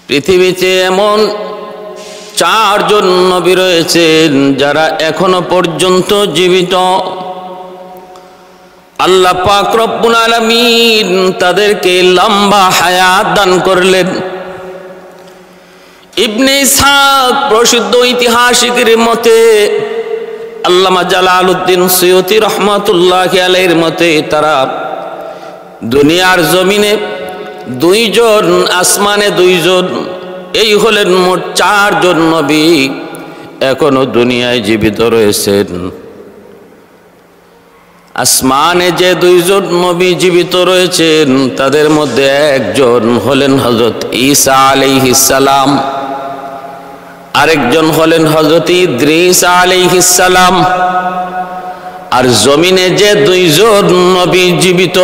পৃথিবীতে এমন চারজন নবী রয়েছেন যারা এখনো পর্যন্ত জীবিত। আল্লাহ পাক রব্বুল আলামিন তাদেরকে লম্বা হায়াত দান করলেন। ইবনে ইসহাক প্রসিদ্ধ ঐতিহাসিকের মতে, আল্লামা জালালউদ্দিন সুয়ুতি রহমাতুল্লাহি আলাইহির মতে, তারা দুনিয়ার জমিনে দুইজন, আসমানে দুইজন, এই হলেন মোট চারজন নবী এখনো দুনিয়ায় জীবিত রয়েছেন। আসমানে যে দুইজন নবী জীবিত রয়েছেন তাদের মধ্যে একজন হলেন হযরত ঈসা আলাইহিস সালাম, আরেকজন হলেন হযরত ইদ্রিস আলাইহিস সালাম। আর জমিনে যে দুইজন নবী জীবিত,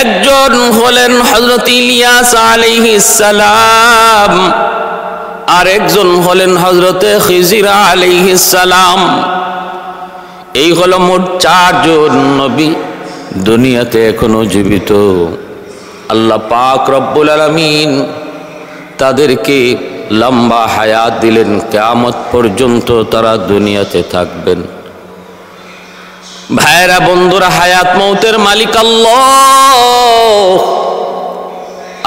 একজন হলেন হযরত ইলিয়াস আলাইহিস সালাম, আর একজন হলেন হযরত খিজির আলাইহিস সালাম। এই হলো মোট চারজন নবী দুনিয়াতে এখনো জীবিত। আল্লাহ পাক রব্বুল আলামিন তাদেরকে লম্বা হায়াত দিলেন, কিয়ামত পর্যন্ত তারা দুনিয়াতে থাকবেন। ভাইরা বন্ধুরা, হায়াত মৌতের মালিক আল্লাহ।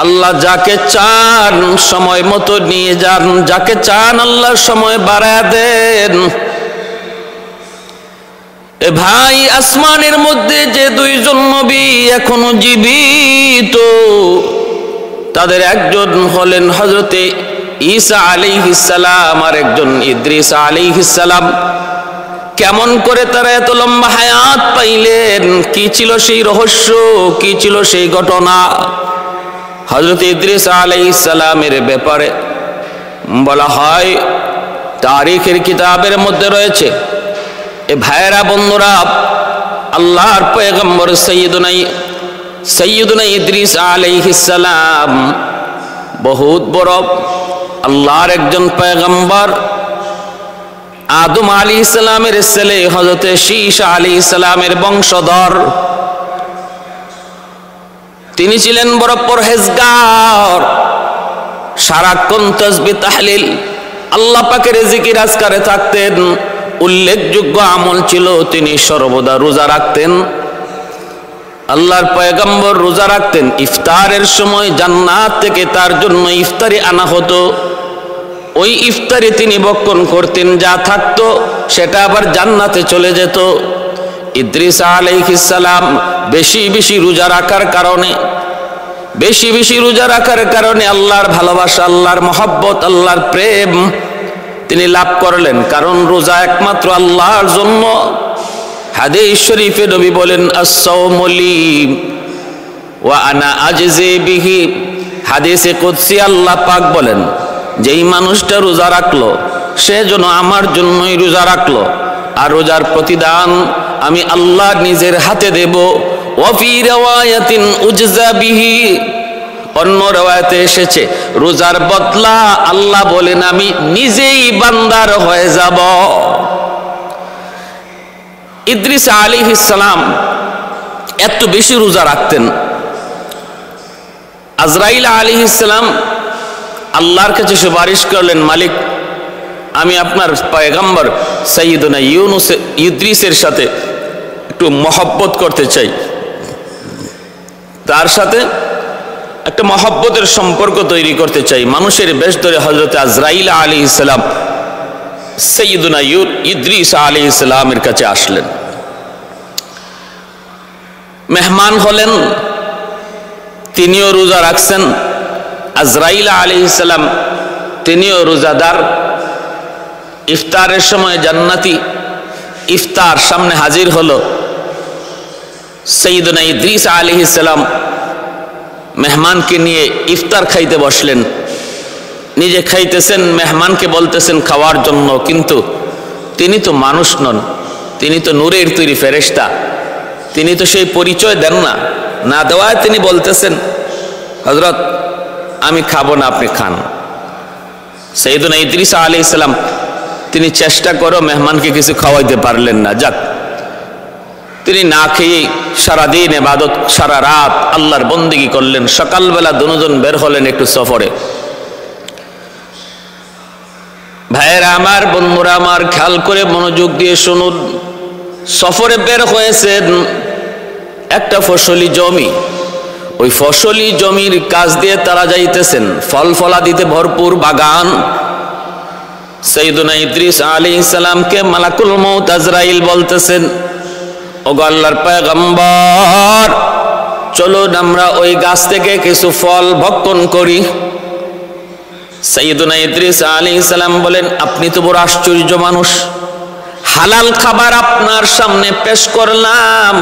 আল্লাহ যাকে চান সময় মতো নিয়ে যান, যাকে চান আল্লাহ সময় বাড়ায় দেন। এ ভাই, আসমানের মধ্যে যে দুইজন নবী এখনো জীবিত, তাদের একজন হলেন হযরতে ঈসা আলাইহিস সালাম, আর একজন ইদ্রিস আলাইহিস সালাম। কেমন করে তারা এত লম্বা হায়াত পাইলেন? কি ছিল সেই রহস্য? কি ছিল সেই ঘটনা? হযরত ইদ্রিস আলাইহিস সালামের ব্যাপারে বলা হয়, তারিখের কিতাবের মধ্যে রয়েছে। এ ভাইরা বন্ধুরা, আল্লাহর পয়গম্বর সৈয়দুনা ইদ্রিস আলাইহিস সালাম বহুত বড় আল্লাহর একজন পয়গম্বর। আদম আলাইহিস সালামের ছেলে হযরত শীস আলাইহিস সালামের বংশধর। তিনি ছিলেন বড় পরহেজগার, সারাক্ষণ তাসবিহ তাহলিল, আল্লাহ পাকের জিকির আজকারে থাকতেন। উল্লেখযোগ্য আমল ছিল তিনি সর্বদা রোজা রাখতেন। আল্লাহর পয়গম্বর রোজা রাখতেন। ইফতারের সময় জান্নাত থেকে তার জন্য ইফতারি আনা হতো। ওই ইফতারি তিনি ভক্ষণ করতেন, যা থাকতো সেটা আবার জান্নাতে চলে যেত। ইদ্রিস আলাইহিস সালাম বেশি বেশি রোজা রাখার কারণে আল্লাহর ভালোবাসা, আল্লাহর মহব্বত, আল্লাহর প্রেম তিনি লাভ করলেন। কারণ রোজা একমাত্র আল্লাহর জন্য। হাদিস শরীফে নবী বলেন, আস-সাওমু লি ওয়া আনা আজজি বিহি। হাদিসে কুদসি আল্লাহ পাক বলেন, যেই মানুষটা রোজা রাখলো সে যেন আমার জন্যই রোজা রাখলো, আর রোজার প্রতিদান আমি আল্লাহ নিজের হাতে দেব। ওয়া ফি riwayatin উজজা বিহি, অন্য রিওয়ায়াতে এসেছে রোজার বদলা আল্লাহ বলেন আমি নিজেই বান্দার হয়ে যাব। ইদ্রিস আলাইহিস সালাম এত বেশি রোজা রাখতেন। আজরাইল আলাইহিস সালাম আল্লাহর কাছে সুপারিশ করলেন, মালিক, আমি আপনার পয়গম্বর সৈয়দনা ইদ্রিসের সাথে একটু মহব্বত করতে চাই, তার সাথে একটা মহব্বতের সম্পর্ক তৈরি করতে চাই। মানুষের বেশ ধরে হযরত আজরাইল আলাইহিস সালাম সৈয়দনা ইদ্রিস আলাইহিস সালামের কাছে আসলেন। মেহমান হলেন, তিনিও রোজা রাখছেন। আজরাইল আলাইহিস সালাম তিনিও রোজাদার। ইফতারের সময় জান্নাতি ইফতার সামনে হাজির হলো। সৈয়দনা ইদ্রিস আলাইহিস সালাম মেহমানকে নিয়ে ইফতার খাইতে বসলেন। নিজে খাইতেছেন, মেহমানকে বলতেছেন খাওয়ার জন্য, কিন্তু তিনি তো মানুষ নন, তিনি তো নূরের তৈরি ফেরেশতা, তিনি তো সেই পরিচয় দেন না। না দেওয়ায় তিনি বলতেছেন, হযরত আমি খাবো না, আপনি খান। সৈয়দনা ইদ্রিস আলাইহিস সালাম তিনি চেষ্টা করে মেহমানকে কিছু খাওয়াইতে পারলেন না। যাক, তিনি না খেয়ে সারাদিন ইবাদত, সারা রাত আল্লাহর বন্দেগী করলেন। সকালবেলা দুজন বের হলেন একটু সফরে। ভাইয়েরা আমার, বন্ধুরা আমার, খেয়াল করে মনোযোগ দিয়ে শুনুন। সফরে বের হয়েছেন একটা ফসলি জমি, ওই ফসলি জমির কাজ দিয়ে তারা যাইতেছেন, ফল ফলাদিতে ভরপুর বাগান। সাইয়েদুনা ইদ্রিস আলাইহিস সালামকে মালাকুল মউত আজরাইল বলতেছেন, ওগো আল্লাহর পয়গম্বর, চলুন আমরা ওই গাছ থেকে কিছু ফল ভক্ষণ করি। সাইয়েদুনা ইদ্রিস আলাইহিস সালাম বলেন, আপনি তো বড় আশ্চর্য মানুষ, হালাল খাবার আপনার সামনে পেশ করলাম,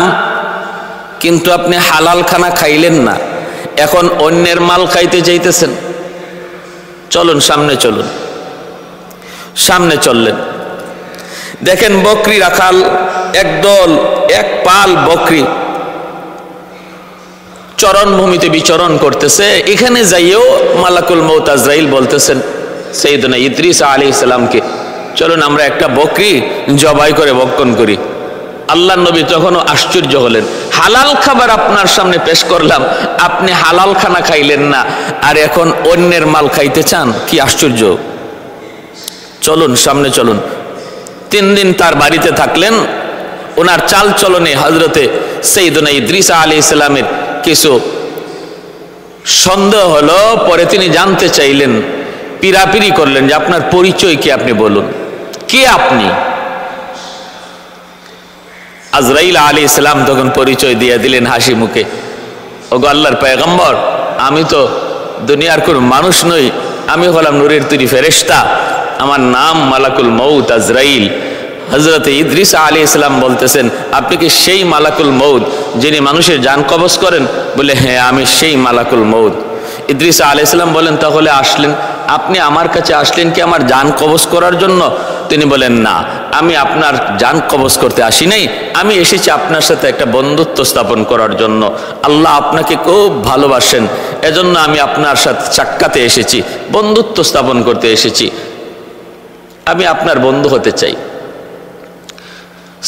কিন্তু আপনি হালাল খানা খাইলেন না, এখন অন্যের মাল খাইতে চাইতেছেন। চলুন সামনে চলুন। সামনে চললেন, দেখেন বকরি রাখাল একদল, এক পাল বকরি চরণভূমিতে বিচরণ করতেছে। এখানে যাইও মালাকুল মউত আজরাইল বলতেছেন সাইয়েদুনা ইদ্রিস আলাইহিস সালামকে, চলুন আমরা একটা বকরি জবাই করে ভক্ষণ করি। আল্লাহর নবী তখনও আশ্চর্য হলেন, হালাল খাবার আপনার সামনে পেশ করলাম, আপনি হালাল খানা খাইলেন না, আর এখন অন্যের মাল খাইতে চান, কি আশ্চর্য। চলুন সামনে চলুন। 3 দিন তার বাড়িতে থাকলেন। ওনার চাল চলনে হযরতে সাইয়েদুনা ইদ্রিস আলাইহিস সালামের কিছু সন্দেহ হলো। পরে তিনি জানতে চাইলেন, পিরাপিরি করলেন যে আপনার পরিচয় কি, আপনি বলুন কে আপনি। আজরাইল আলাইহিস সালাম তখন পরিচয় দিয়ে দিলেন হাসি মুখে, ওগো আল্লাহর পয়গম্বর, আমি তো দুনিয়ার কোন মানুষ নই, আমি হলাম নূরের তৈরি ফেরেশতা, আমার নাম মালাকুল মউত আজরাইল। হযরত ইদ্রিস আলাইহিস সালাম বলতেছেন, আপনি কি সেই মালাকুল মউত যিনি মানুষের জান কবজ করেন? বলে, হ্যাঁ আমি সেই মালাকুল মউত। ইদ্রিস আলাইহিস সালাম বলেন, তাহলে আসলেন, আপনি আমার কাছে আসলেন কি আমার জান কবজ করার জন্য? তিনি বলেন, না, আমি আপনার জান কবজ করতে আসি নাই, আমি এসেছি আপনার সাথে একটা বন্ধুত্ব স্থাপন করার জন্য। আল্লাহ আপনাকে খুব ভালোবাসেন, এজন্য আমি আপনার সাথে সাক্ষাতে এসেছি, বন্ধুত্ব স্থাপন করতে এসেছি, আমি আপনার বন্ধু হতে চাই।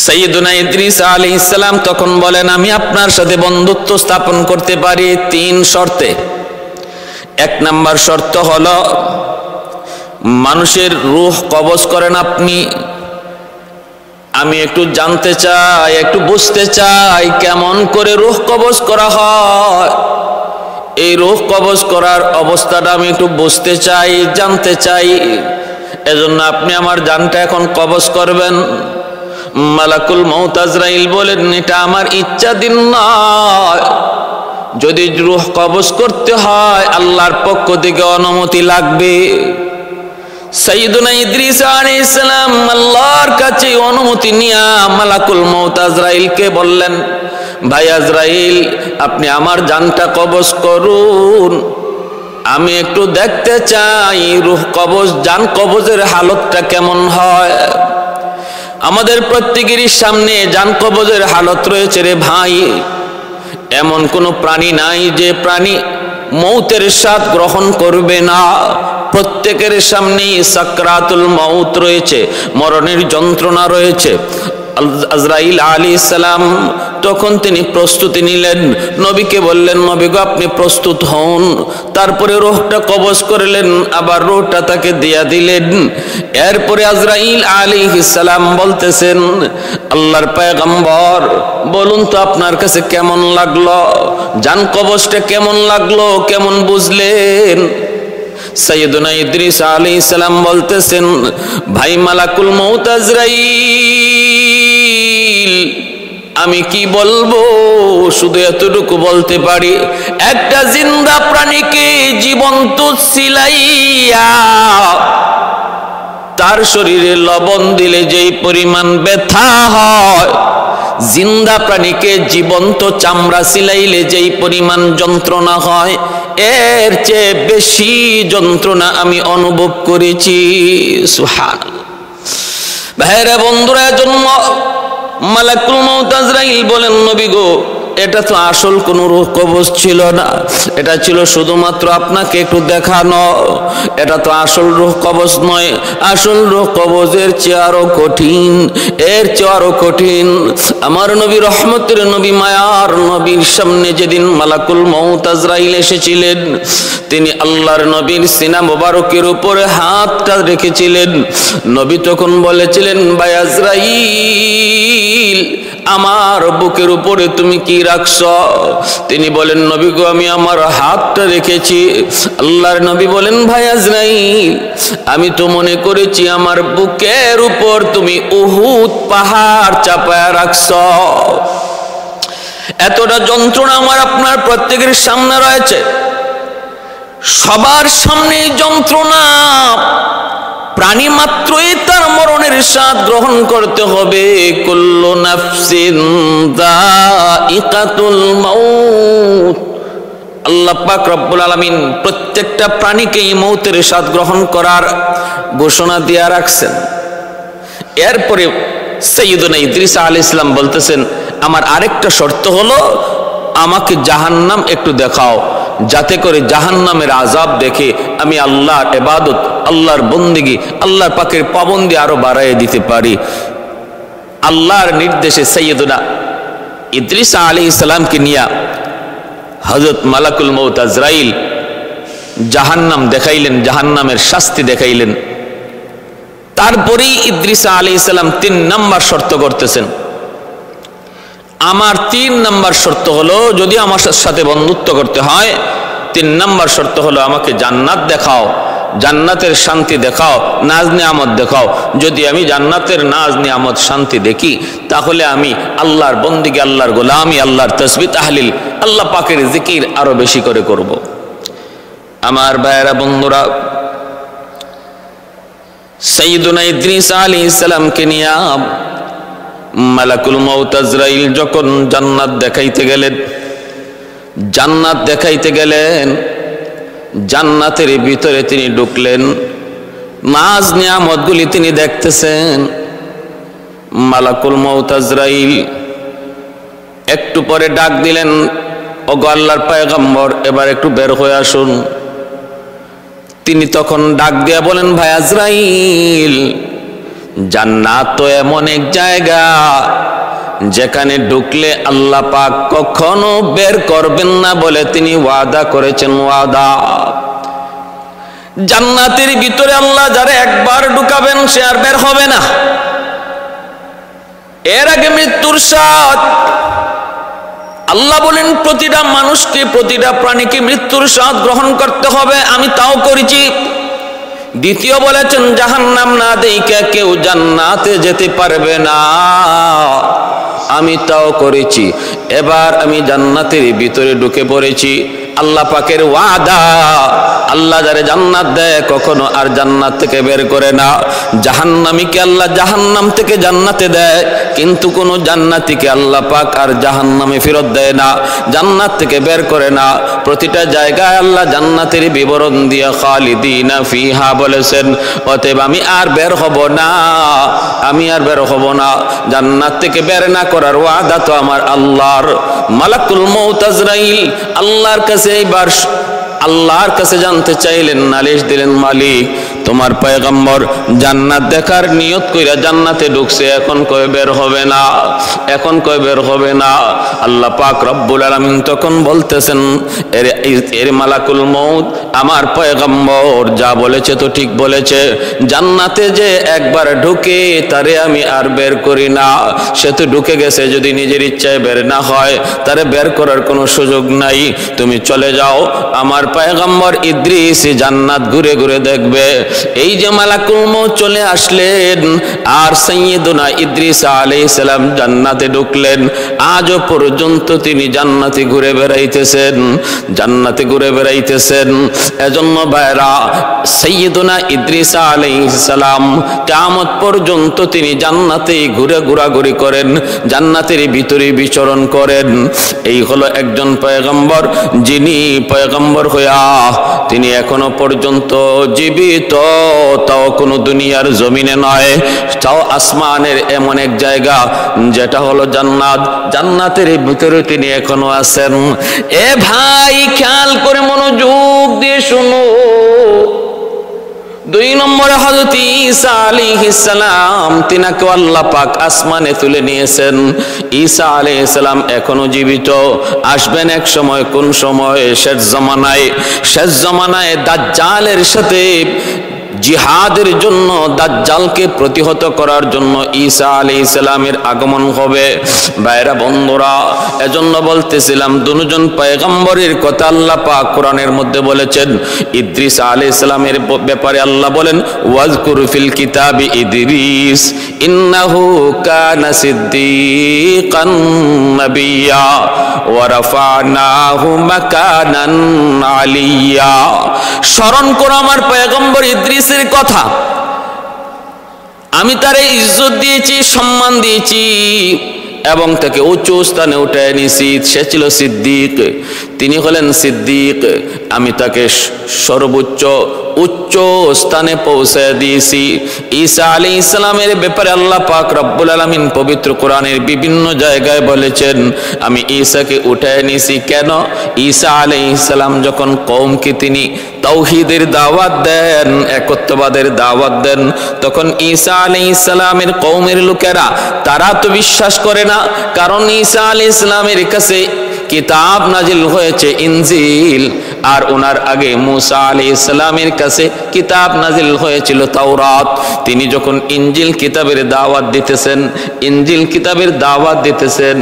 সাইয়েদুনা ইদ্রিস আলাইহিস সালাম তখন বলেন, আমি আপনার সাথে বন্ধুত্ব স্থাপন করতে পারি 3 শর্তে। 1 নম্বর শর্ত হলো, মানুষের রূহ কবজ করেন আপনি, আমি একটু জানতে চাই, একটু বুঝতে চাই কেমন করে রূহ কবজ করা হয়। এই রূহ কবজ করার অবস্থাটা আমি একটু বুঝতে চাই, জানতে চাই, এজন্য আপনি আমার জানটা এখন কবজ করবেন। মালাকুল মউত আজরাইল বলেন, এটা আমার ইচ্ছাধীন নয়, যদি রূহ কবজ করতে হয় আল্লাহর পক্ষ থেকে অনুমতি লাগবে। সাইয়েদুনা ইদ্রিস আলাইহিস সালাম আল্লাহর কাছে অনুমতি নিয়ে মালাকুল মউত আজরাইলকে বললেন, ভাই আজরাইল, আপনি আমার জানটা কবজ করুন, আমি একটু দেখতে চাই রূহ কবজ, জান কবজের হালতটা কেমন হয়। আমাদের প্রত্যেকেরই সামনে জান কবজের হালত রয়েছে রে ভাই। এমন কোনো প্রাণী নাই যে প্রাণী মৌতের স্বাদ গ্রহণ করবে না। প্রত্যেকের সামনেই সাকরাতুল মউত রয়েছে, মরণের যন্ত্রণা রয়েছে। আজরাইল আলাইহিস সালাম তখন তিনি প্রস্তুতি নিলেন, নবীকে বললেন, নবী গো আপনি প্রস্তুত হন। তারপরে রূহটা কবজ করলেন, আবার রূহটা তাকে দিয়া দিলেন। এরপরে আজরাইল আলাইহিস সালাম বলতেছেন, আল্লাহর পয়গম্বর, বলুন তো আপনার কাছে কেমন লাগলো, জান কবজটা কেমন লাগলো, কেমন বুঝলেন? সাইয়েদুনা ইদ্রিস আলাইহিস সালাম বলতেছেন, ভাই মালাকুল মউত আজরাইল, আমি কি বলবো, শুধু এতটুকু বলতে পারি, একটা জিন্দা প্রাণীকে জীবন্ত সিলাইয়া তার শরীরে লবণ দিলে যেই পরিমাণ ব্যথা হয়, জিন্দা প্রাণীকে জীবন্ত চামড়া সিলাইলে যেই পরিমাণ যন্ত্রণা হয়, এর চেয়ে বেশি যন্ত্রণা আমি অনুভব করেছি। সুবহানাল্লাহ। ভাইরা বন্ধুরা, জন্ম মালাকুল মউত আজরাইল বলেন, নবী গো এটা তো আসল কোনো রূহ কবজ ছিল না, এটা ছিল শুধুমাত্র আপনাকে একটু দেখানো। এটা তো আসল রূহ কবজ নয়, আসল রূহ কবজের চেয়ে আরো কঠিন, এর চেয়ে আরো কঠিন। আমার নবী, রহমতের নবী, মায়ার নবীর সামনে যেদিন মালাকুল মউত আজরাইল এসেছিলেন, তিনি আল্লাহর নবীর সিনা মোবারকের উপরে হাতটা রেখেছিলেন। নবী তখন বলেছিলেন, ভাই আজরাইল, আমার বুকের উপরে তুমি কি রাখছ? তিনি বলেন, নবী গো, আমি আমার হাতটা রেখেছি। আল্লাহর নবী বলেন, ভাই আজরাইল, আমি তো মনে করেছি আমার বুকের উপর তুমি উহুদ পাহাড় চাপায়া রাখছ। এতটা যন্ত্রণা আমার আপনার প্রত্যেকের সামনে রয়েছে, সবার সামনে যন্ত্রণা। প্রাণী মাত্রই তার মরণের স্বাদ গ্রহণ করতে হবে। কুল্লু নাফসিন যায়িকাতুল মাউত। আল্লাহ পাক রব্বুল আলামিন প্রত্যেকটা প্রাণীকে এই মৌতের স্বাদ গ্রহণ করার ঘোষণা দিয়ে রাখছেন। এরপরে সাইয়্যিদুনা ইদ্রিস আলাইহিস সালাম বলতেছেন, আমার আরেকটা শর্ত হলো, আমাকে জাহান্নাম একটু দেখাও, যাতে করে জাহান্নামের আযাব দেখে আমি আল্লাহর ইবাদত, আল্লাহর বন্দেগী, আল্লাহর পাকের পাবন্দি আরো বাড়াইয়ে দিতে পারি। আল্লাহর নির্দেশে সাইয়্যিদুনা ইদ্রিস আলাইহিস সালামকে নিয়ে হযরত মালাকুল মউত আজরাইল জাহান্নাম দেখাইলেন, জাহান্নামের শাস্তি দেখাইলেন। তারপরেই ইদ্রিস আলাইহিস সালাম 3 নাম্বার শর্ত করতেছেন। আমার 3 নাম্বার শর্ত হলো, যদি আমার সাথে বন্ধুত্ব করতে হয়, 3 নাম্বার শর্ত হলো, আমাকে জান্নাত দেখাও, জান্নাতের শান্তি দেখাও, নাজ নিয়ামত দেখাও। যদি আমি জান্নাতের নাজ নিয়ামত শান্তি দেখি, তাহলে আমি আল্লাহর বন্দেগী, আল্লাহর গোলামি, আল্লাহর তাসবিহ তাহলিল, আল্লাহ পাকের জিকির আরো বেশি করে করব। আমার ভাইয়েরা, বন্ধুরা, সাইয়্যিদুনা ইদ্রিস আলাইহিস সালামকে নিয়ে মালাকুল মউত আজরাইল যখন জান্নাত দেখাইতে গেলেন, জান্নাত দেখাইতে গেলেন, জান্নাতের ভিতরে তিনি ঢুকলেন, নাজ নিয়ামতগুলি তিনি দেখতেছেন। মালাকুল মউত আজরাইল একটু পরে ডাক দিলেন, ওগো আল্লাহর পয়গম্বর, এবার একটু বের হয়ে আসুন। তিনি তখন ডাক দিয়া বলেন, ভাই আজরাইল, জান্নাত তো এমন এক জায়গা যেখানে ঢুকলে আল্লাহ পাক কখনো বের করবেন না বলে তিনি ওয়াদা করেছেন। ওয়াদা, জান্নাতের ভিতরে আল্লাহ যারা একবার ঢুকাবেন সে আর বের হবে না। এর আগে মৃত্যুর স্বাদ। আল্লাহ বলেন, প্রতিটা মানুষকে, প্রতিটা প্রাণীকে মৃত্যুর স্বাদ গ্রহণ করতে হবে, আমি তাও করেছি। দ্বিতীয় বলেছেন, জাহান্নাম না দেইখা কেউ জান্নাতে যেতে পারবে না, আমি তাও করেছি। এবার আমি জান্নাতের ভিতরে ঢুকে পড়েছি। আল্লাহ পাকের ওয়াদা, আল্লাহ যারে জান্নাত দেয় কখনো আর জান্নাত থেকে বের করে না। জাহান্নামীকে আল্লাহ জাহান্নাম থেকে জান্নাতে দেয়, কিন্তু কোন জান্নাতীকে আল্লাহ পাক আর জাহান্নামে ফেরত দেয় না, জান্নাত থেকে বের করে না। প্রতিটা জায়গায় আল্লাহ জান্নাতের বিবরণ দিয়ে খালিদিনা ফিহা বলেছেন। অতএব আমি আর বের হব না, আমি আর বের হব না। জান্নাত থেকে বের না করার ওয়াদা তো আমার আল্লাহর। মালাকুল মউত আজরাইল আল্লাহর কাছে এইবার আল্লাহর কাছে জানতে চাইলেন, নালিশ দিলেন, মালিক, তোমার পয়গম্বর জান্নাত দেখার নিয়ত কইরা জান্নাতে ঢুকছে, এখন কয় বের হবে না, এখন কয় বের হবে না। আল্লাহ পাক রব্বুল আলামিন তখন বলতেছেন, এর মালাকুল মউত, আমার পয়গম্বর যা বলেছে তো ঠিক বলেছে। জান্নাতে যে একবার ঢুকে তারে আমি আর বের করি না, সে তো ঢুকে গেছে, যদি নিজের ইচ্ছায় বের না হয় তারে বের করার কোনো সুযোগ নাই। তুমি চলে যাও, আমার পয়গম্বর ইদ্রিস জান্নাত ঘুরে ঘুরে দেখবে। এই যে মালাকুল মউত চলে আসলেন, আর সাইয়্যিদুনা ইদ্রিস আলাইহিস সালাম জান্নাতে ঢুকলেন। আজও পর্যন্ত তিনি জান্নাতে ঘুরে বেড়াইতেছেন, জান্নাতে ঘুরে বেড়াইতেছেন। এজন্য ভাইরা, সাইয়্যিদুনা ইদ্রিস আলাইহিস সালাম কিয়ামত পর্যন্ত তিনি জান্নাতেই ঘুরে ঘোরাঘুরি করেন, জান্নাতের ভিতরে বিচরণ করেন। এই হলো একজন পয়গম্বর, যিনি পয়গম্বর হইয়া তিনি এখনো পর্যন্ত জীবিত তাও কোনো দুনিয়ার জমিনে নয়, তাও আসমানের এমন এক জায়গা যেটা হলো জান্নাত। জান্নাতের ভিতরে তিনি এখনো আছেন। এ ভাই, খেয়াল করে মনোযোগ দিয়ে শুনো। 2 নম্বরে হযরত ঈসা আলাইহিস সালাম, তিনাকে আল্লাহ পাক আসমানে তুলে নিয়েছেন। ঈসা আলাইহিস সালাম এখনো জীবিত, আসবেন এক সময়। কোন সময়? শেষ জমানায় দাজ্জালের সাথে জিহাদের জন্য, দাজ্জালকে প্রতিহত করার জন্য ঈসা আলাইহিস সালামের আগমন হবে। ভাইরা বন্ধুরা, এজন্য বলতেছিলাম দুজন পয়গম্বরের কথা আল্লাহ পাক কোরআনের মধ্যে বলেছেন। ইদ্রিস আলাইহিস সালামের ব্যাপারে আল্লাহ বলেন, ওয়াজকুর ফিল কিতাবি ইদ্রিস ইন্নাহু কানা সিদ্দীকান নাবিয়্যা ওয়া রাফা'নাহু মাকানান আলিয়্যা। স্মরণ করো আমার পয়গম্বর ইদ্রিসের কথা। আমি তারে ইজ্জত দিয়েছি, সম্মান দিয়েছি এবং তাকে উচ্চ স্থানে উঠায় নিয়েছি। সে ছিল সিদ্দিক, তিনি হলেন সিদ্দিক। আমি তাকে সর্বোচ্চ উচ্চ স্থানে পৌঁছায় দিয়েছি। ঈসা আলাইহিস সালামের ব্যাপারে আল্লাহ পাক রব্বুল আলামিন পবিত্র কোরআনের বিভিন্ন জায়গায় বলেছেন, আমি ঈসাকে উঠায় নিয়েছি। কেন? ঈসা আলাইহিস সালাম যখন কওমকে তিনি তাওহীদের দাওয়াত দেন, একত্ববাদের দাওয়াত দেন, তখন ঈসা আলাইহিস সালামের কওমের লোকেরা তারা তো বিশ্বাস করে না। কারণ ঈসা আলাইহিস সালামের কাছে কিতাব নাজিল হয়েছে ইনজিল, আর ওনার আগে মুসা আলাইহিস সালামের কাছে কিতাব নাজিল হয়েছিল তাওরাত। তিনি যখন ইনজিল কিতাবের দাওয়াত দিতেছেন,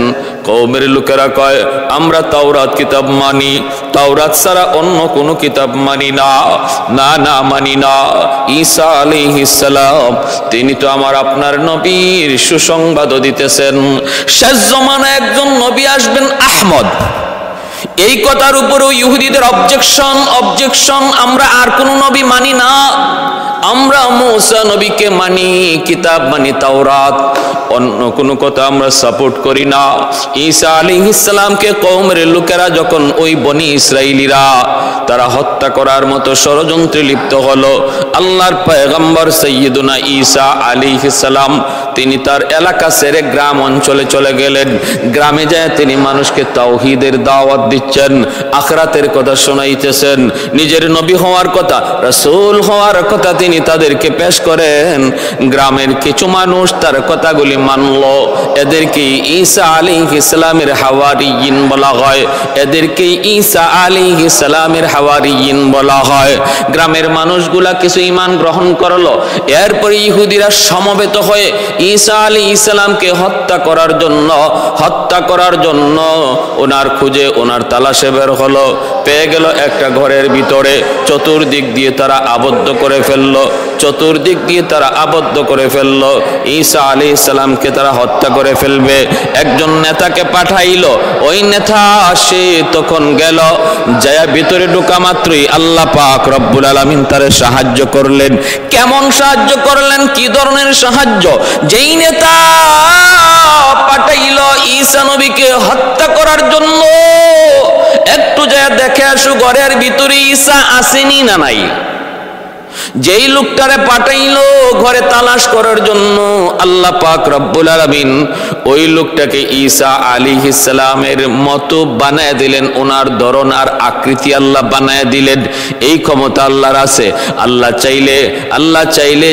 কওমের লোকেরা কয়, আমরা তাওরাত কিতাব মানি, তাওরাত ছাড়া অন্য কোনো কিতাব মানি না, না মানি না। ঈসা আলাইহিস সালাম তিনি তো আপনার নবীর সুসংবাদও দিতেছেন। শেষ জমানায় একজন নবী আসবেন, আহমদ। এই কথার উপরেও ইহুদিদের অবজেকশন, আমরা আর কোন নবী মানি না, আমরা মুসা নবীকে মানি, কিতাব মানি তাওরাত, অন্য কোনো কথা আমরা সাপোর্ট করি না। ঈসা আলাইহিস সালামকে কওমের লোকেরা যখন ওই বনি ইসরাইলীরা তারা হত্যা করার মতো ষড়যন্ত্রে লিপ্ত হলো, আল্লাহর পয়গম্বর সাইয়্যিদুনা ঈসা আলাইহিস সালাম তিনি তার এলাকা ছেড়ে গ্রাম অঞ্চলে চলে গেলেন। গ্রামে যায় তিনি মানুষকে তাওহীদের দাওয়াত দিচ্ছেন, আখিরাতের কথা শোনাইতেছেন, নিজের নবী হওয়ার কথা, রাসূল হওয়ার কথা তিনি তাদেরকে পেশ করেন। গ্রামের কিছু মানুষ তার কথাগুলি মানল। এদেরকে ঈসা আলাইহিস সালামের হাওয়ারিয়িন বলা হয়, হাওয়ারিয়িন বলা হয়। গ্রামের মানুষগুলা কিছু ঈমান গ্রহণ করলো। এরপরে ইহুদিরা সমবেত হয়ে ঈসা আলাইহিস সালামকে হত্যা করার জন্য ওনার খুঁজে, ওনার তালাশে বের হলো। পেয়ে গেল একটা ঘরের ভিতরে, চতুর্দিক দিয়ে তারা আবদ্ধ করে ফেললো। ঈসা আলাইহিস সালামকে তারা হত্যা করে ফেলবে। একজন নেতাকে পাঠাইলো। ওই নেতা সে তখন গেল, যায় ভিতরে ঢোকা মাত্রই আল্লাহ পাক রব্বুল আলামিন তারে সাহায্য করলেন। কেমন সাহায্য করলেন? কি ধরনের সাহায্য? যেই নেতা পাঠাইলো ঈসা নবীকে হত্যা করার জন্য, একটু যায় দেখে আসো ঘরের ভিতরে ঈসা আসেনি না নাই। যেই লোকটারে পাঠাইলো ঘরে তালাশ করার জন্য, আল্লাহ পাক রব্বুল আলামিন ওই লোকটাকে ঈসা আলাইহিস সালামের মতো বানায় দিলেন। ওনার ধরন আর আকৃতি আল্লাহ বানায় দিলেন। এই ক্ষমতা আল্লাহর আছে। আল্লাহ চাইলে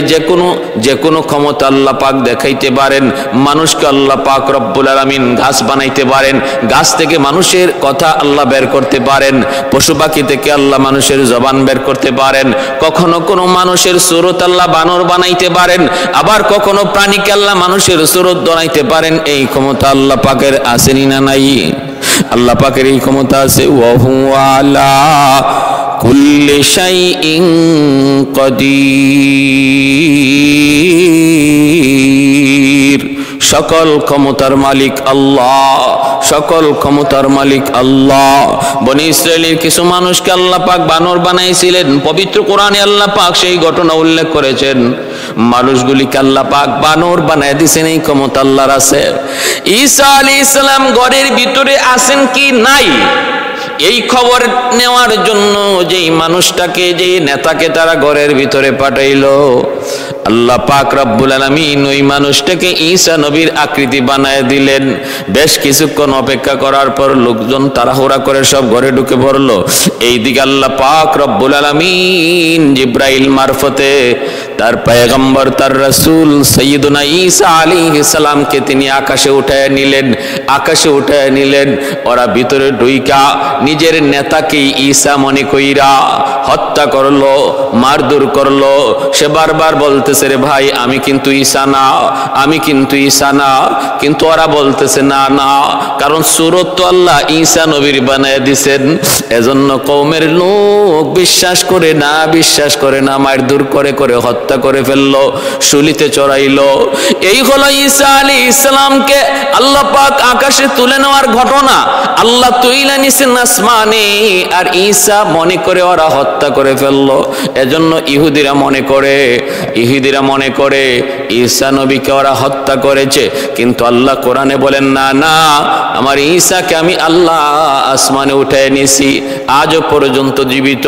যে কোনো ক্ষমতা আল্লাহ পাক দেখাইতে পারেন। মানুষকে আল্লাহ পাক রব্বুল আলামিন গাছ বানাইতে পারেন, গাছ থেকে মানুষের কথা আল্লাহ বের করতে পারেন, পশু পাখি থেকে আল্লাহ মানুষের জবান বের করতে পারেন, কখনো কোনো মানুষের সুরত আল্লাহ বানর বানাইতে পারেন, আবার কখনো প্রাণীকে আল্লাহ মানুষের সুরত বানাইতে পারেন। এই ক্ষমতা আল্লাহ পাকের আসেনি না নাই? আল্লাহ পাকের এই ক্ষমতা আছে। ওয়া হুয়া আলা কুল্লি শাইইন কাদির। সকল ক্ষমতার মালিক আল্লাহ। বনি ইসরাইলের কিছু মানুষকে আল্লাহ পাক বানর বানাইছিলেন। পবিত্র কোরআনে আল্লাহ পাক সেই ঘটনা উল্লেখ করেছেন। মানুষগুলিকে আল্লাহ পাক বানর বানায় দিয়েছেন। এই ক্ষমতা আল্লাহর আছে। ঈসা আলাইহিস সালাম ঘরের ভিতরে আছেন কি নাই, এই খবর নেওয়ার জন্য যেই মানুষটাকে, যেই নেতাকে তারা ঘরের ভিতরে পাঠাইলো, আল্লাহ পাক রব্বুল আলামিন ওই মানুষটাকে ঈসা নবীর আকৃতি বানায় দিলেন। বেশ কিছুক্ষণ অপেক্ষা করার পর লোকজন তাড়াহুড়া করে সব ঘরে ঢুকে পড়লো। এইদিকে আল্লাহ পাক রব্বুল আলামিন জিব্রাইল মারফতে তার পয়গম্বর, তার রাসূল সাইয়্যিদুনা ঈসা আলাইহিস সালামকে তিনি আকাশে উঠায় নিলেন। আকাশে উঠায় নিলেন। ওরা ভিতরে ঢুইকা নিজের নেতাকে ঈসা মনে কইরা হত্যা করলো, মারধর করলো। সে বারবার বলতেছে, রে ভাই আমি কিন্তু ঈসা না, আমি কিন্তু ঈসা না। কিন্তু ওরা বলতেছে না না, কারণ সুরত তো আল্লাহ ঈসা নবীর বানায় দিছেন। এজন্য কওমের লোক বিশ্বাস করে না, বিশ্বাস করে না, মারধর করে করে হত্যা করে ফেললো, শুলিতে চড়াইলো। এই হলো ঈসা আলাইহিস সালামকে আল্লাহ পাক আকাশে তুলে নেওয়ার ঘটনা। আল্লাহ তুইলা নিছেন আসমানে, আর ঈসা মনে করে ওরা হত্যা করে ফেললো। এজন্য ইহুদিরা মনে করে ঈসা নবীকে ওরা হত্যা করেছে। কিন্তু আল্লাহ কোরআনে বলেন না না, আমার ঈসাকে আমি আল্লাহ আসমানে উঠায় নিছি, আজও পর্যন্ত জীবিত।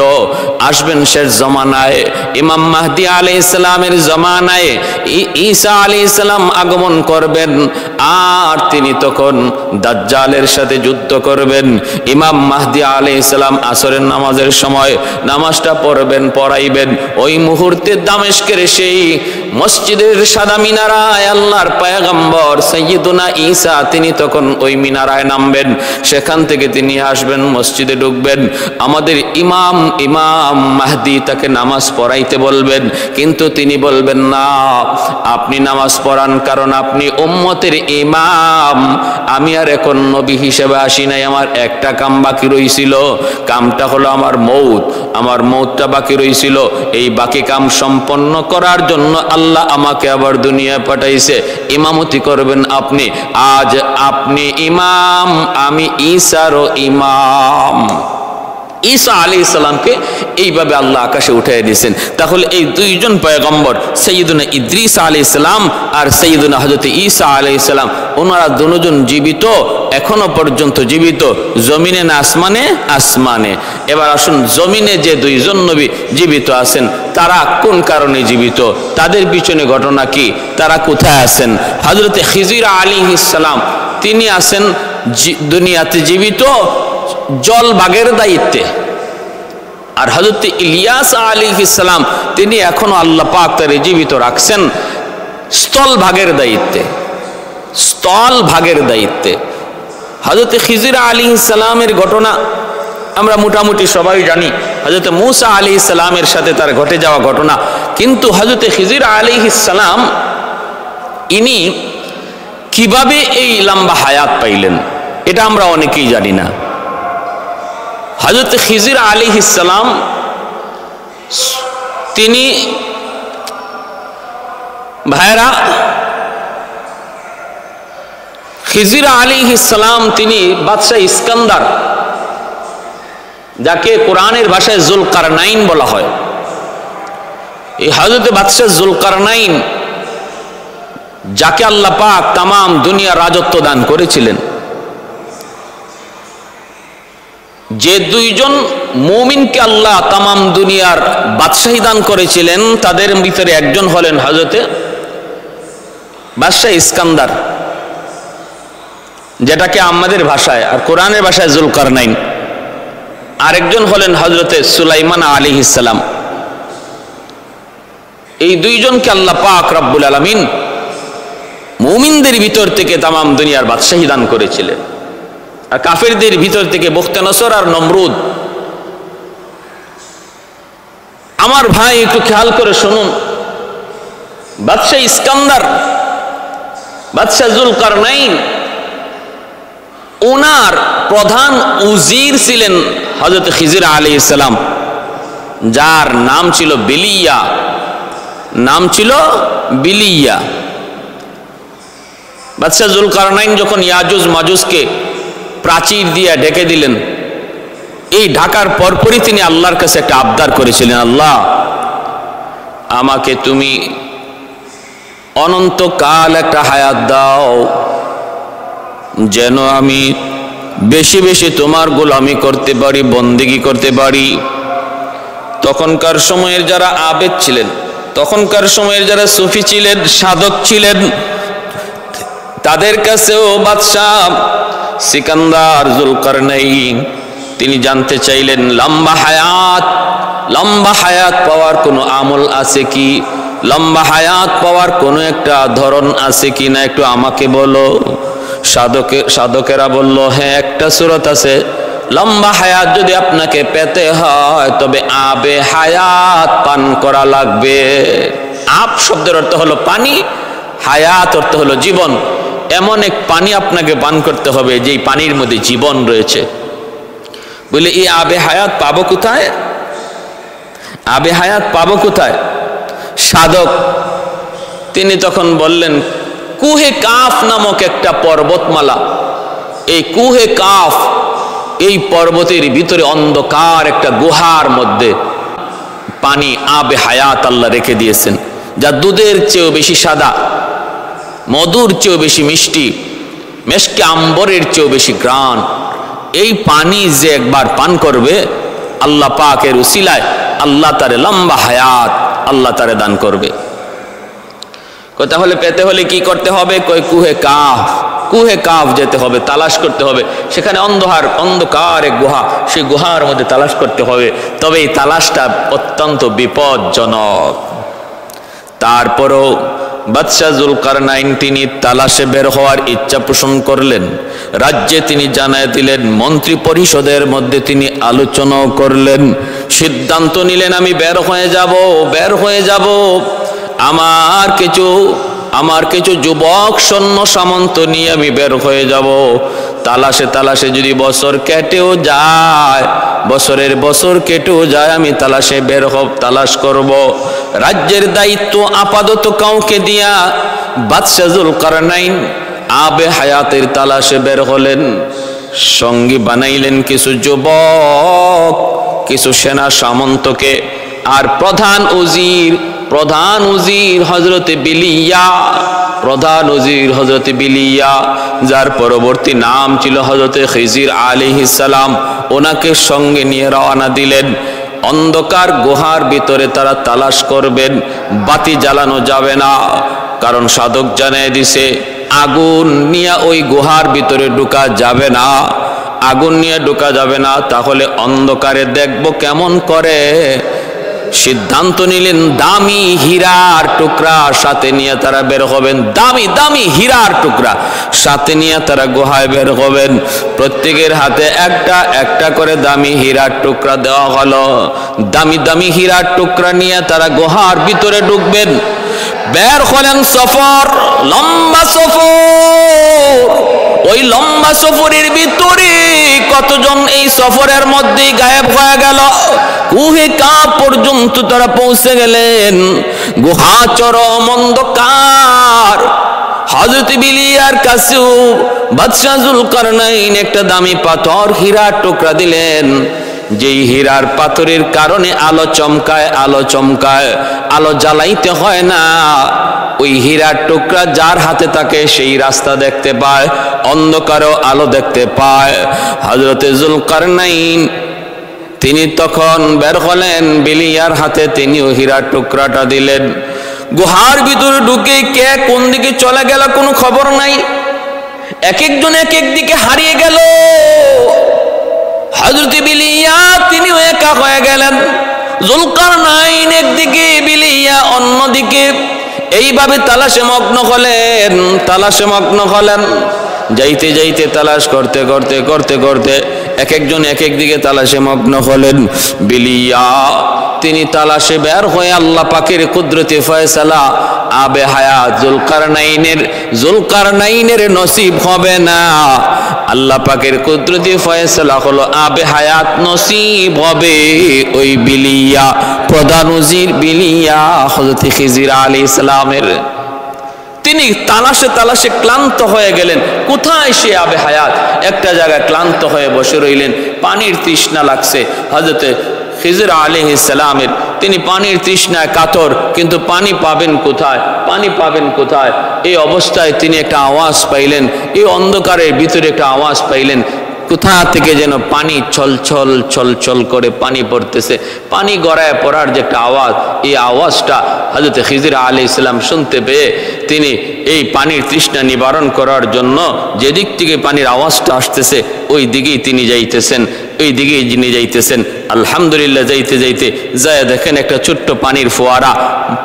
আসবেন শেষ জমানায়, ইমাম মাহদী আলাইহিস সালামের জমানায় ঈসা আলাইহিস সালাম আগমন করবেন, আর তিনি তখন দাজ্জালের সাথে যুদ্ধ করবেন। ইমাম মাহদী আলাইহিস সালাম আসরের নামাজের সময় নামাজটা পড়াইবেন। ওই মুহূর্তে দামেস্কের সেই মসজিদের সাদা মিনারায় আল্লাহর পয়গম্বর সাইয়্যিদুনা ঈসা তিনি তখন ওই মিনারায় নামবেন। সেখান থেকে তিনি আসবেন, মসজিদে ঢুকবেন। আমাদের ইমাম মাহদী তাকে নামাজ পড়াইতে বলবেন, কিন্তু তিনি বলবেন না, আপনি নামাজ পড়ান, কারণ আপনি উম্মতের ইমাম। আমি আর এখন নবী হিসেবে আসি নাই, আমার একটা কাম বাকি রইছিল। কামটা হলো আমার মৌতটা বাকি রইছিল। এই বাকি কাম সম্পন্ন করার জন্য আল্লাহ আমাকে আবার দুনিয়ায় পাঠাইছে। ইমামতি করবেন আপনি। আজ আপনি ইমাম, আমি ঈসারও ইমাম। ঈসা আলাইহিস সালামকে এইভাবে আল্লাহ আকাশে উঠিয়ে দিয়েছেন। তাহলে এই দুইজন পয়গম্বর সাইয়্যিদুনা ইদ্রিস আলাইহিস সালাম আর সাইয়্যিদুনা হযরত ঈসা আলাইহিস সালাম, ওনারা দুজন জীবিত, এখনো পর্যন্ত জীবিত। জমিনে না আসমানে? আসমানে। এবার আসুন, জমিনে যে দুইজন নবী জীবিত আছেন, তারা কোন কারণে জীবিত, তাদের পিছনে ঘটনা কি, তারা কোথায় আছেন? হযরত খিজির আলাইহিস সালাম তিনি আছেন দুনিয়াতে জীবিত জল ভাগের দায়িত্বে। আর হযরত ইলিয়াস আলাইহিস সালাম তিনি এখনো আল্লাহ পাক তারে জীবিত রাখছেন স্থল ভাগের দায়িত্বে। হযরত খিজির আলাইহিস সালামের ঘটনা আমরা মোটামুটি সবাই জানি। হযরত মূসা আলাইহিস সালামের সাথে তার ঘটে যাওয়া ঘটনা। কিন্তু হযরত খিজির আলাইহিস সালাম ইনি কিভাবে এই লম্বা হায়াত পাইলেন, এটা আমরা অনেকেই জানি না। হযরত খিজির আলাইহিস সালাম তিনি, ভাইরা, খিজির আলাইহিস সালাম তিনি বাদশাহ ইস্কান্দার, যাকে কোরআনের ভাষায় জুলকারনাইন বলা হয়, এই হযরত বাদশাহ জুলকারনাইন, যাকে আল্লাহ পাক তামাম দুনিয়ার রাজত্ব দান করেছিলেন, যে দুইজন মুমিনকে আল্লাহ তামাম দুনিয়ার বাদশাহী দান করেছিলেন, তাদের ভিতরে একজন হলেন হযরতে বাদশাহ ইস্কান্দার, যেটাকে আমাদের ভাষায় আর কোরআনের ভাষায় জুলকারনাইন। আরেকজন হলেন হযরতে সুলাইমান আলাইহিস সালাম। এই দুইজনকে আল্লাহ পাক রব্বুল আলামিন মুমিনদের ভিতর থেকে তামাম দুনিয়ার বাদশাহী দান করেছিলেন, আর কাফেরদের ভিতর থেকে বুখতানসর আর নমরুদ। আমার ভাই একটু খেয়াল করে শুনুন, বাদশাহ ইস্কান্দার, বাদশাহ জুলকারনাইন, ওনার প্রধান উজির ছিলেন হযরত খিজির আলাইহিস সালাম, যার নাম ছিল বিলিয়া। বাদশাহ জুলকারনাইন যখন ইয়াজুজ মাজুজকে প্রাচীর দিয়ে ঢেকে দিলেন, এই ঢাকার পরপরই তিনি আল্লাহর কাছে একটা আবদার করেছিলেন, আল্লাহ আমাকে তুমি অনন্তকাল একটা হায়াত দাও, যেন আমি বেশি বেশি তোমার গোলামি করতে পারি, বন্দেগী করতে পারি। তখনকার সময়ের যারা আবেদ ছিলেন, তখনকার সময়ের যারা সুফি ছিলেন, সাধক ছিলেন, তাদের কাছেও বাদশাহ সিকান্দার জুলকারনাইন তিনি জানতে চাইলেন লম্বা হায়াত পাওয়ার কোনো আমল আছে কি, লম্বা হায়াত পাওয়ার কোনো একটা ধরন আছে কি না, একটু আমাকে বলো। সাধকেরা বলল, হ্যাঁ একটা সূরত আছে, লম্বা হায়াত যদি আপনাকে পেতে হয় তবে আবে হায়াত পান করা লাগবে। আব শব্দের অর্থ হলো পানি, হায়াত অর্থ হলো জীবন। এমন এক পানি আপনাকে পান করতে হবে যেই পানির মধ্যে জীবন রয়েছে। বলে এই আবে হায়াত পাবো কোথায়? আবে হায়াত পাবো কোথায়? সাধক তিনি তখন বললেন, কুহে কাফ নামক একটা পর্বতমালা, এই কুহে কাফ, এই পর্বতের ভিতরে অন্ধকার একটা গুহার মধ্যে পানি আবে হায়াত আল্লাহ রেখে দিয়েছেন, যা দুধের চেয়েও বেশি সাদা, মধুর চেয়েও বেশি মিষ্টি, মেশকে আম্বরের চেয়েও বেশি ঘ্রাণ। এই পানি যে একবার পান করবে, আল্লাহ পাকের উসিলায় আল্লাহ তারে লম্বা হায়াত আল্লাহ তারে দান করবে। তাহলে পেতে হলে কি করতে হবে? কই কুহে কাফ যেতে হবে, তালাশ করতে হবে। সেখানে অন্ধকার এক গুহা, সেই গুহার মধ্যে তালাশ করতে হবে। তবে এই তালাশটা অত্যন্ত বিপজ্জনক। তারপরও বাদশাহ জুলকারনাইন তিনি তালাশে বের হওয়ার ইচ্ছা পোষণ করলেন। রাজ্যে তিনি জানায় দিলেন, মন্ত্রী পরিষদের মধ্যে তিনি আলোচনাও করলেন, সিদ্ধান্ত নিলেন আমি বের হয়ে যাব। আমার কিছু যুবক সৈন্য সামন্ত নিয়ে আমি বের হয়ে যাব। তালাশে যদি বছর কেটেও যায়, বছর কেটেও যায়, আমি তালাশ করব। রাজ্যের দায়িত্ব আপাতত কাউকে দিয়া বাদশাহ জুলকারনাইন আবে হায়াতের তালাশে বের হলেন। সঙ্গী বানাইলেন কিছু যুবক, কিছু সেনা সামন্তকে, আর প্রধান উজির হযরতে বিলিয়া, যার পরবর্তী নাম ছিল হযরতে খিজির আলাইহিস সালাম, ওনাকে সঙ্গে নিয়ে রওনা দিলেন। অন্ধকার গুহার ভিতরে তারা তালাশ করবেন, বাতি জ্বালানো যাবে না, কারণ সাধক জানিয়ে দিছে আগুন নিয়ে ওই গুহার ভিতরে ঢোকা যাবে না, তাহলে অন্ধকারে দেখবো কেমন করে। সিদ্ধান্ত নিলেন দামি হীরার টুকরা সাথে নিয়ে তারা বের হবেন, দামি হীরার টুকরা সাথে নিয়ে তারা গুহায় বের হবেন। প্রত্যেকের হাতে একটা করে দামি হীরার টুকরা দেওয়া হলো। দামি হীরার টুকরা নিয়ে তারা গুহার ভিতরে ঢুকবেন। বের হলেন লম্বা সফর। ওই লম্বা সফরের ভিতরে কতজন এই সফরের মধ্যেই গায়েব হয়ে গেল। কুহে কাফ পর্যন্ত তারা পৌঁছে গেলেন। গুহা চরম অন্ধকার। হযরত বিলিয়ার কাছেও বাদশাহ জুলকারনাইন একটা দামি পাথর হীরার টুকরা দিলেন, যেই হীরার পাথরের কারণে আলো চমকায়, আলো জ্বালাইতে হয় না। ওই হীরার টুকরা যার হাতে থাকে সেই রাস্তা দেখতে পায়, অন্ধকারও আলো দেখতে পায়। হযরতে জুলকারনাইন তিনি তখন বের হলেন, বিলিয়ার হাতে তিনিও হীরার টুকরাটা দিলেন। গুহার ভিতরে ঢুকে কে কোন দিকে চলে গেল কোনো খবর নাই, এক একজন এক এক দিকে হারিয়ে গেল। হযরত বিলিয়া তিনিও একা হয়ে গেলেন, জুলকারনাইন একদিকে, বিলিয়া অন্যদিকে। এইভাবে তালাশে মগ্ন হলেন। যাইতে তালাশ করতে এক একজন এক এক দিকে তালাশে মগ্ন হলেন। বিলিয়া তিনি তালাশে বের হয়ে আল্লাহ পাকের কুদরতি ফয়সালা আবে হায়াত জুলকারনাইনের নসিব হবে না। আল্লাহ পাকের কুদরতি ফয়সালা হলো আবে হায়াত নসিব হবে ওই বিলিয়া, প্রধান উজির বিলিয়া হযরত খিজির আলাইহিস সালামের। তিনি তালাশে ক্লান্ত হয়ে গেলেন, কোথায় সে আবে হায়াত। একটা জায়গায় ক্লান্ত হয়ে বসে রইলেন, পানির তৃষ্ণা লাগছে। হযরত খিজির আলাইহিস সালামের তিনি পানির তৃষ্ণায় কাতর, কিন্তু পানি পাবেন কোথায়। এই অবস্থায় তিনি একটা আওয়াজ পাইলেন, এই অন্ধকারের ভিতরে একটা আওয়াজ পাইলেন, কোথা থেকে যেন পানি ছলছল ছলছল করে পানি পড়তেছে। পানি গড়ায় পড়ার যে একটা আওয়াজ, এই আওয়াজটা হযরত খিজির আলাইহিস সালাম শুনতে পেয়ে তিনি এই পানির তৃষ্ণা নিবারণ করার জন্য যেদিক থেকে পানির আওয়াজটা আসতেছে ওই দিকেই তিনি যাইতেছেন, ওই দিকেই যিনি যাইতেছেন। আলহামদুলিল্লাহ, যাইতে যাইতে যায় দেখেন একটা ছোট্ট পানির ফোয়ারা,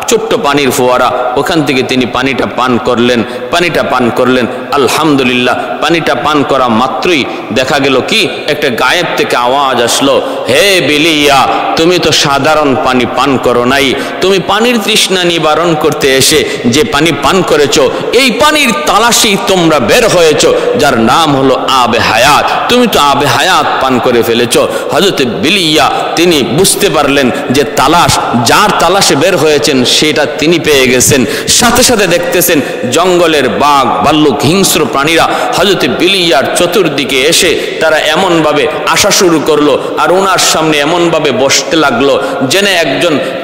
ছোট্ট পানির ফোয়ারা, ওখান থেকে তিনি পানিটা পান করলেন, পানিটা পান করলেন। আলহামদুলিল্লাহ, পানিটা পান করা মাত্রই দেখা গেল কি একটা গায়েব থেকে আওয়াজ আসলো, হে বিলিয়া, তুমি তো সাধারণ পানি পান করো নাই, তুমি পানির তৃষ্ণা নিবারণ করতে এসে যে পানি পান করেছো, এই পানির তালাশি তোমরা বের হয়েছো, যার নাম হলো আবে হায়াত। তুমি তো আবে হায়াত পান করে ফেলেছো। হযরত বিলিয়া তিনি বুঝতে পারলেন যে তালাশ, যার তালাশে বের হয়েছেন সেটা তিনি পেয়ে গেছেন। সাথে সাথে দেখতেছেন জঙ্গলের বাঘ ভাল্লুক হিংস্র প্রাণীরা হযরত বিলিয়ার চতুর্দিকে এসে তারা এমনভাবে আসা শুরু করলো আর ওনার সামনে এমনভাবে বসতে লাগলো যেন